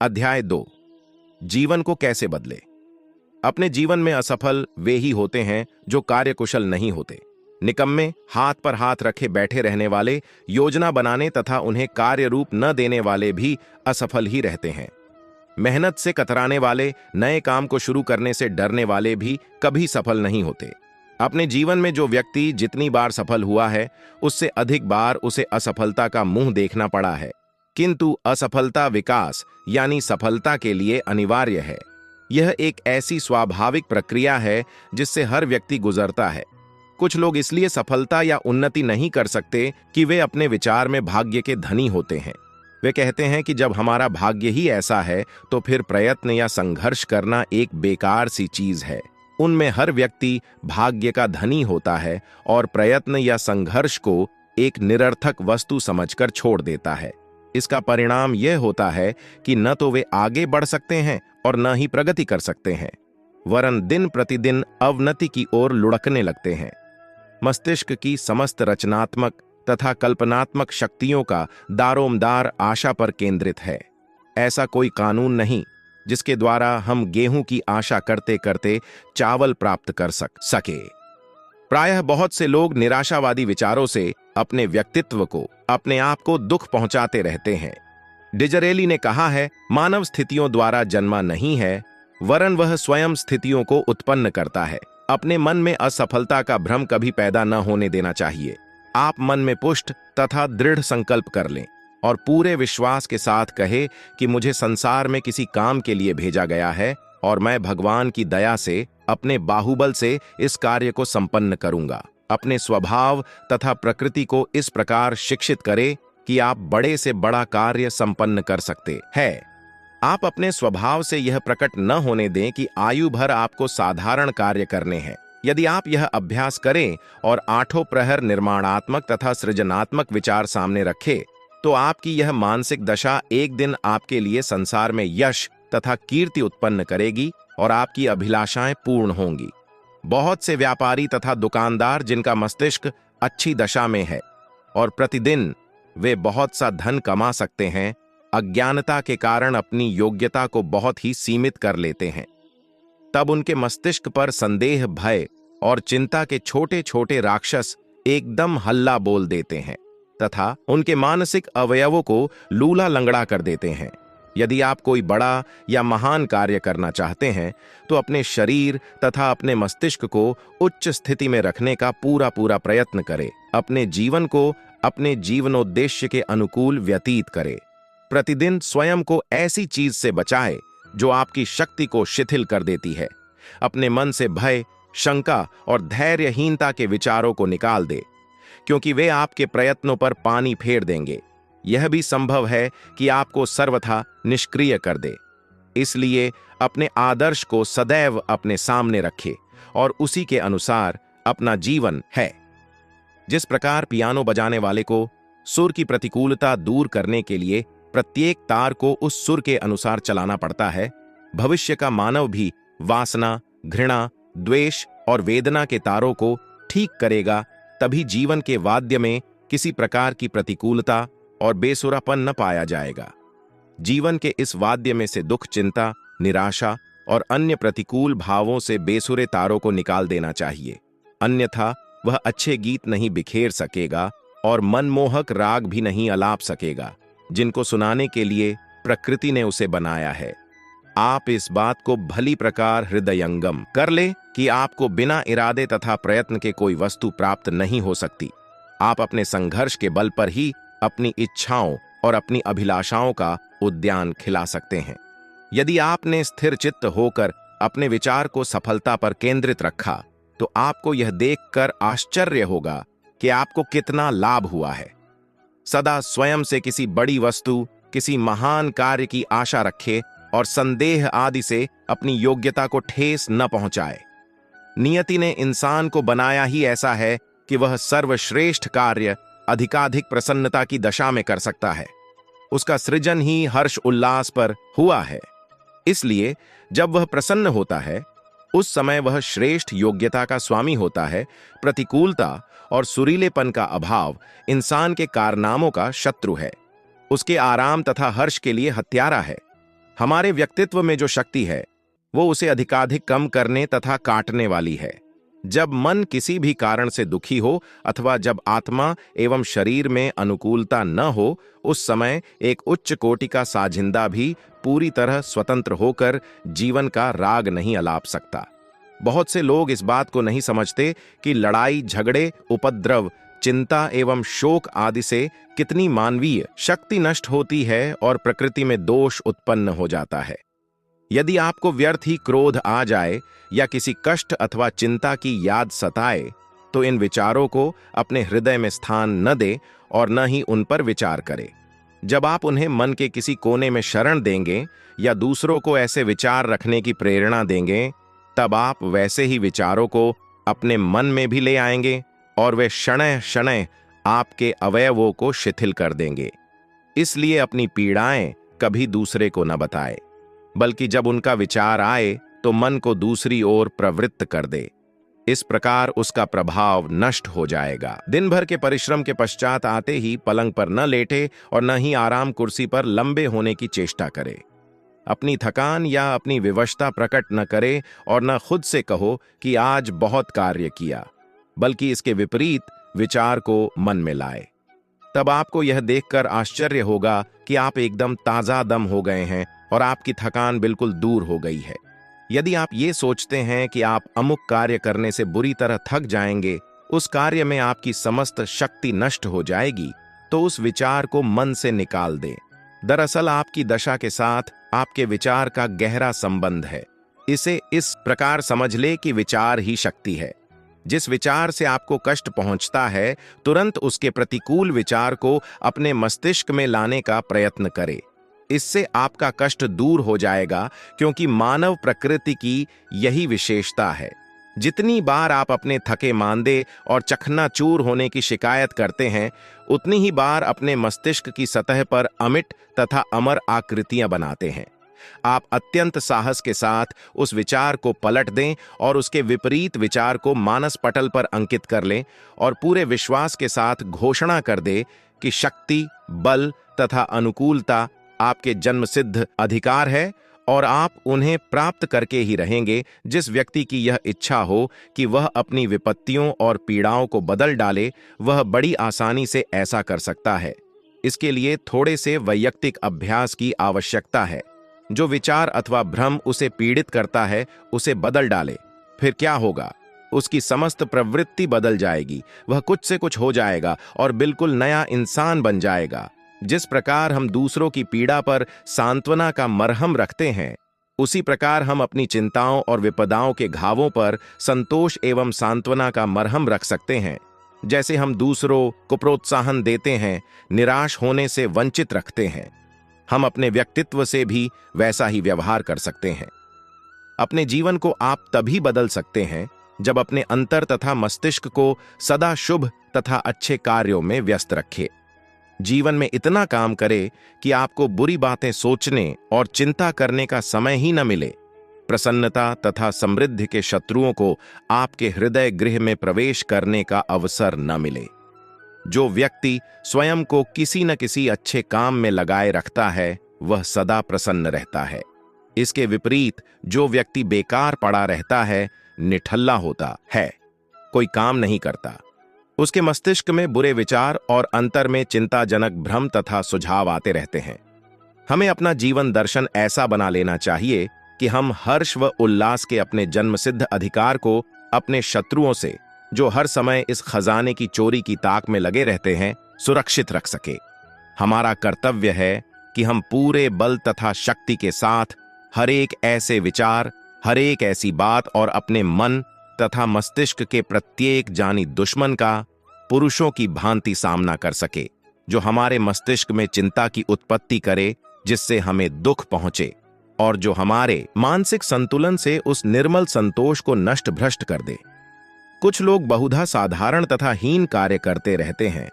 अध्याय 2। जीवन को कैसे बदले। अपने जीवन में असफल वे ही होते हैं जो कार्यकुशल नहीं होते। निकम्मे, हाथ पर हाथ रखे बैठे रहने वाले, योजना बनाने तथा उन्हें कार्य रूप न देने वाले भी असफल ही रहते हैं। मेहनत से कतराने वाले, नए काम को शुरू करने से डरने वाले भी कभी सफल नहीं होते। अपने जीवन में जो व्यक्ति जितनी बार सफल हुआ है, उससे अधिक बार उसे असफलता का मुंह देखना पड़ा है। किंतु असफलता विकास यानी सफलता के लिए अनिवार्य है। यह एक ऐसी स्वाभाविक प्रक्रिया है जिससे हर व्यक्ति गुजरता है। कुछ लोग इसलिए सफलता या उन्नति नहीं कर सकते कि वे अपने विचार में भाग्य के धनी होते हैं। वे कहते हैं कि जब हमारा भाग्य ही ऐसा है तो फिर प्रयत्न या संघर्ष करना एक बेकार सी चीज है। उनमें हर व्यक्ति भाग्य का धनी होता है और प्रयत्न या संघर्ष को एक निरर्थक वस्तु समझकर छोड़ देता है। इसका परिणाम यह होता है कि न तो वे आगे बढ़ सकते हैं और न ही प्रगति कर सकते हैं, वरन दिन प्रतिदिन अवनति की ओर लुढ़कने लगते हैं। मस्तिष्क की समस्त रचनात्मक तथा कल्पनात्मक शक्तियों का दारोमदार आशा पर केंद्रित है। ऐसा कोई कानून नहीं जिसके द्वारा हम गेहूं की आशा करते करते चावल प्राप्त कर सके। प्रायः बहुत से लोग निराशावादी विचारों से अपने व्यक्तित्व को, अपने आप को दुख पहुंचाते रहते हैं। डिजरेली ने कहा है, मानव स्थितियों द्वारा जन्मा नहीं है, वरन वह स्वयं स्थितियों को उत्पन्न करता है। अपने मन में असफलता का भ्रम कभी पैदा न होने देना चाहिए। आप मन में पुष्ट तथा दृढ़ संकल्प कर लें और पूरे विश्वास के साथ कहे कि मुझे संसार में किसी काम के लिए भेजा गया है और मैं भगवान की दया से अपने बाहुबल से इस कार्य को संपन्न करूंगा। अपने स्वभाव तथा प्रकृति को इस प्रकार शिक्षित करें कि आप बड़े से बड़ा कार्य संपन्न कर सकते हैं। आप अपने स्वभाव से यह प्रकट न होने दें कि आयु भर आपको साधारण कार्य करने हैं। यदि आप यह अभ्यास करें और आठों प्रहर निर्माणात्मक तथा सृजनात्मक विचार सामने रखें, तो आपकी यह मानसिक दशा एक दिन आपके लिए संसार में यश तथा कीर्ति उत्पन्न करेगी और आपकी अभिलाषाएं पूर्ण होंगी। बहुत से व्यापारी तथा दुकानदार जिनका मस्तिष्क अच्छी दशा में है और प्रतिदिन वे बहुत सा धन कमा सकते हैं, अज्ञानता के कारण अपनी योग्यता को बहुत ही सीमित कर लेते हैं। तब उनके मस्तिष्क पर संदेह, भय और चिंता के छोटे छोटे राक्षस एकदम हल्ला बोल देते हैं तथा उनके मानसिक अवयवों को लूला लंगड़ा कर देते हैं। यदि आप कोई बड़ा या महान कार्य करना चाहते हैं तो अपने शरीर तथा अपने मस्तिष्क को उच्च स्थिति में रखने का पूरा पूरा प्रयत्न करें। अपने जीवन को अपने जीवनोद्देश्य के अनुकूल व्यतीत करें। प्रतिदिन स्वयं को ऐसी चीज से बचाए जो आपकी शक्ति को शिथिल कर देती है। अपने मन से भय, शंका और धैर्यहीनता के विचारों को निकाल दे, क्योंकि वे आपके प्रयत्नों पर पानी फेर देंगे। यह भी संभव है कि आपको सर्वथा निष्क्रिय कर दे। इसलिए अपने आदर्श को सदैव अपने सामने रखे और उसी के अनुसार अपना जीवन है। जिस प्रकार पियानो बजाने वाले को सुर की प्रतिकूलता दूर करने के लिए प्रत्येक तार को उस सुर के अनुसार चलाना पड़ता है, भविष्य का मानव भी वासना, घृणा, द्वेष और वेदना के तारों को ठीक करेगा, तभी जीवन के वाद्य में किसी प्रकार की प्रतिकूलता और बेसुरापन न पाया जाएगा। जीवन के इस वाद्य में से दुख, चिंता, निराशा और अन्य प्रतिकूल भावों से बेसुरे तारों को निकाल देना चाहिए, अन्यथा वह अच्छे गीत नहीं बिखेर सकेगा और मनमोहक राग भी नहीं अलाप सकेगा जिनको सुनाने के लिए प्रकृति ने उसे बनाया है। आप इस बात को भली प्रकार हृदयंगम कर ले कि आपको बिना इरादे तथा प्रयत्न के कोई वस्तु प्राप्त नहीं हो सकती। आप अपने संघर्ष के बल पर ही अपनी इच्छाओं और अपनी अभिलाषाओं का उद्यान खिला सकते हैं। यदि आपने स्थिर चित्त होकर अपने विचार को सफलता पर केंद्रित रखा तो आपको यह देखकर आश्चर्य होगा कि आपको कितना लाभ हुआ है। सदा स्वयं से किसी बड़ी वस्तु, किसी महान कार्य की आशा रखे और संदेह आदि से अपनी योग्यता को ठेस न पहुंचाए। नियति ने इंसान को बनाया ही ऐसा है कि वह सर्वश्रेष्ठ कार्य अधिकाधिक प्रसन्नता की दशा में कर सकता है। उसका सृजन ही हर्ष उल्लास पर हुआ है। इसलिए जब वह प्रसन्न होता है उस समय वह श्रेष्ठ योग्यता का स्वामी होता है। प्रतिकूलता और सुरीलेपन का अभाव इंसान के कारनामों का शत्रु है, उसके आराम तथा हर्ष के लिए हत्यारा है। हमारे व्यक्तित्व में जो शक्ति है वो उसे अधिकाधिक कम करने तथा काटने वाली है। जब मन किसी भी कारण से दुखी हो अथवा जब आत्मा एवं शरीर में अनुकूलता न हो, उस समय एक उच्च कोटि का साजिंदा भी पूरी तरह स्वतंत्र होकर जीवन का राग नहीं अलाप सकता। बहुत से लोग इस बात को नहीं समझते कि लड़ाई, झगड़े, उपद्रव, चिंता एवं शोक आदि से कितनी मानवीय शक्ति नष्ट होती है और प्रकृति में दोष उत्पन्न हो जाता है। यदि आपको व्यर्थ ही क्रोध आ जाए या किसी कष्ट अथवा चिंता की याद सताए, तो इन विचारों को अपने हृदय में स्थान न दे और न ही उन पर विचार करे। जब आप उन्हें मन के किसी कोने में शरण देंगे या दूसरों को ऐसे विचार रखने की प्रेरणा देंगे, तब आप वैसे ही विचारों को अपने मन में भी ले आएंगे और वे शनैः शनैः आपके अवयवों को शिथिल कर देंगे। इसलिए अपनी पीड़ाएं कभी दूसरे को न बताए, बल्कि जब उनका विचार आए तो मन को दूसरी ओर प्रवृत्त कर दे। इस प्रकार उसका प्रभाव नष्ट हो जाएगा। दिन भर के परिश्रम के पश्चात आते ही पलंग पर न लेटे और न ही आराम कुर्सी पर लंबे होने की चेष्टा करे। अपनी थकान या अपनी विवशता प्रकट न करे और न खुद से कहो कि आज बहुत कार्य किया, बल्कि इसके विपरीत विचार को मन में लाए। तब आपको यह देखकर आश्चर्य होगा कि आप एकदम ताजा दम हो गए हैं और आपकी थकान बिल्कुल दूर हो गई है। यदि आप ये सोचते हैं कि आप अमुक कार्य करने से बुरी तरह थक जाएंगे, उस कार्य में आपकी समस्त शक्ति नष्ट हो जाएगी, तो उस विचार को मन से निकाल दें। दरअसल आपकी दशा के साथ आपके विचार का गहरा संबंध है। इसे इस प्रकार समझ ले कि विचार ही शक्ति है। जिस विचार से आपको कष्ट पहुंचता है, तुरंत उसके प्रतिकूल विचार को अपने मस्तिष्क में लाने का प्रयत्न करें। इससे आपका कष्ट दूर हो जाएगा, क्योंकि मानव प्रकृति की यही विशेषता है। जितनी बार आप अपने थके मांदे और चकनाचूर होने की शिकायत करते हैं, उतनी ही बार अपने मस्तिष्क की सतह पर अमिट तथा अमर आकृतियां बनाते हैं। आप अत्यंत साहस के साथ उस विचार को पलट दें और उसके विपरीत विचार को मानस पटल पर अंकित कर लें और पूरे विश्वास के साथ घोषणा कर दे कि शक्ति, बल तथा अनुकूलता आपके जन्मसिद्ध अधिकार है और आप उन्हें प्राप्त करके ही रहेंगे। जिस व्यक्ति की यह इच्छा हो कि वह अपनी विपत्तियों और पीड़ाओं को बदल डाले, वह बड़ी आसानी से ऐसा कर सकता है। इसके लिए थोड़े से वैयक्तिक अभ्यास की आवश्यकता है। जो विचार अथवा भ्रम उसे पीड़ित करता है, उसे बदल डाले। फिर क्या होगा? उसकी समस्त प्रवृत्ति बदल जाएगी। वह कुछ से कुछ हो जाएगा और बिल्कुल नया इंसान बन जाएगा। जिस प्रकार हम दूसरों की पीड़ा पर सांत्वना का मरहम रखते हैं, उसी प्रकार हम अपनी चिंताओं और विपदाओं के घावों पर संतोष एवं सांत्वना का मरहम रख सकते हैं। जैसे हम दूसरों को प्रोत्साहन देते हैं, निराश होने से वंचित रखते हैं, हम अपने व्यक्तित्व से भी वैसा ही व्यवहार कर सकते हैं। अपने जीवन को आप तभी बदल सकते हैं जब अपने अंतर तथा मस्तिष्क को सदा शुभ तथा अच्छे कार्यों में व्यस्त रखें। जीवन में इतना काम करे कि आपको बुरी बातें सोचने और चिंता करने का समय ही न मिले। प्रसन्नता तथा समृद्धि के शत्रुओं को आपके हृदय गृह में प्रवेश करने का अवसर न मिले। जो व्यक्ति स्वयं को किसी न किसी अच्छे काम में लगाए रखता है, वह सदा प्रसन्न रहता है। इसके विपरीत जो व्यक्ति बेकार पड़ा रहता है, निठल्ला होता है, कोई काम नहीं करता। उसके मस्तिष्क में बुरे विचार और अंतर में चिंताजनक भ्रम तथा सुझाव आते रहते हैं। हमें अपना जीवन दर्शन ऐसा बना लेना चाहिए कि हम हर्ष व उल्लास के अपने जन्मसिद्ध अधिकार को अपने शत्रुओं से, जो हर समय इस खजाने की चोरी की ताक में लगे रहते हैं, सुरक्षित रख सके। हमारा कर्तव्य है कि हम पूरे बल तथा शक्ति के साथ हर एक ऐसे विचार, हर एक ऐसी बात और अपने मन तथा मस्तिष्क के प्रत्येक जानी दुश्मन का पुरुषों की भांति सामना कर सके, जो हमारे मस्तिष्क में चिंता की उत्पत्ति करे, जिससे हमें दुख पहुंचे और जो हमारे मानसिक संतुलन से उस निर्मल संतोष को नष्ट भ्रष्ट कर दे। कुछ लोग बहुधा साधारण तथा हीन कार्य करते रहते हैं,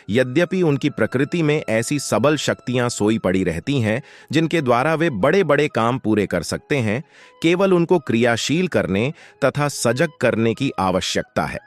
यद्यपि उनकी प्रकृति में ऐसी सबल शक्तियां सोई पड़ी रहती हैं जिनके द्वारा वे बड़े बड़े काम पूरे कर सकते हैं। केवल उनको क्रियाशील करने तथा सजग करने की आवश्यकता है।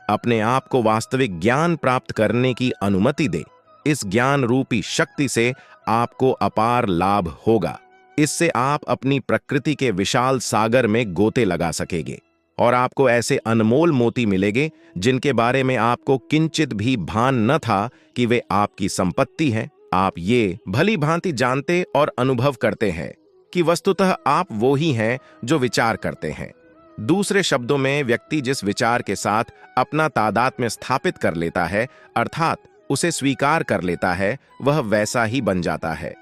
अपने आप को वास्तविक ज्ञान प्राप्त करने की अनुमति दे। इस ज्ञान रूपी शक्ति से आपको अपार लाभ होगा। इससे आप अपनी प्रकृति के विशाल सागर में गोते लगा सकेंगे और आपको ऐसे अनमोल मोती मिलेंगे जिनके बारे में आपको किंचित भी भान न था कि वे आपकी संपत्ति है। आप ये भली भांति जानते और अनुभव करते हैं कि वस्तुतः आप वो ही हैं जो विचार करते हैं। दूसरे शब्दों में, व्यक्ति जिस विचार के साथ अपना तादात्म्य स्थापित कर लेता है, अर्थात उसे स्वीकार कर लेता है, वह वैसा ही बन जाता है।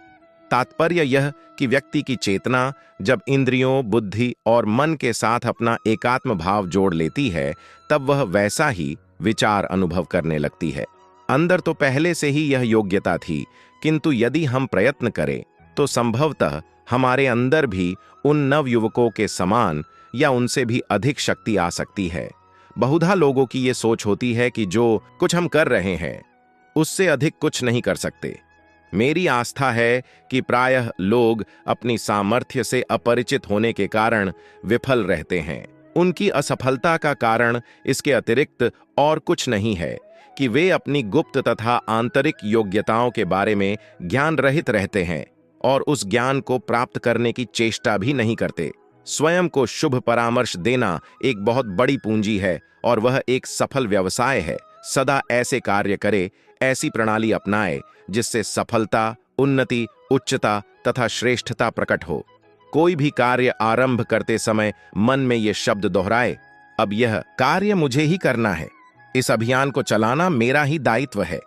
तात्पर्य यह कि व्यक्ति की चेतना जब इंद्रियों, बुद्धि और मन के साथ अपना एकात्म भाव जोड़ लेती है, तब वह वैसा ही विचार अनुभव करने लगती है। अंदर तो पहले से ही यह योग्यता थी, किंतु यदि हम प्रयत्न करें तो संभवतः हमारे अंदर भी उन नवयुवकों के समान या उनसे भी अधिक शक्ति आ सकती है। बहुधा लोगों की ये सोच होती है कि जो कुछ हम कर रहे हैं उससे अधिक कुछ नहीं कर सकते। मेरी आस्था है कि प्रायः लोग अपनी सामर्थ्य से अपरिचित होने के कारण विफल रहते हैं। उनकी असफलता का कारण इसके अतिरिक्त और कुछ नहीं है कि वे अपनी गुप्त तथा आंतरिक योग्यताओं के बारे में ज्ञान रहित रहते हैं और उस ज्ञान को प्राप्त करने की चेष्टा भी नहीं करते। स्वयं को शुभ परामर्श देना एक बहुत बड़ी पूंजी है और वह एक सफल व्यवसाय है। सदा ऐसे कार्य करे, ऐसी प्रणाली अपनाए जिससे सफलता, उन्नति, उच्चता तथा श्रेष्ठता प्रकट हो। कोई भी कार्य आरंभ करते समय मन में ये शब्द दोहराए, अब यह कार्य मुझे ही करना है, इस अभियान को चलाना मेरा ही दायित्व है।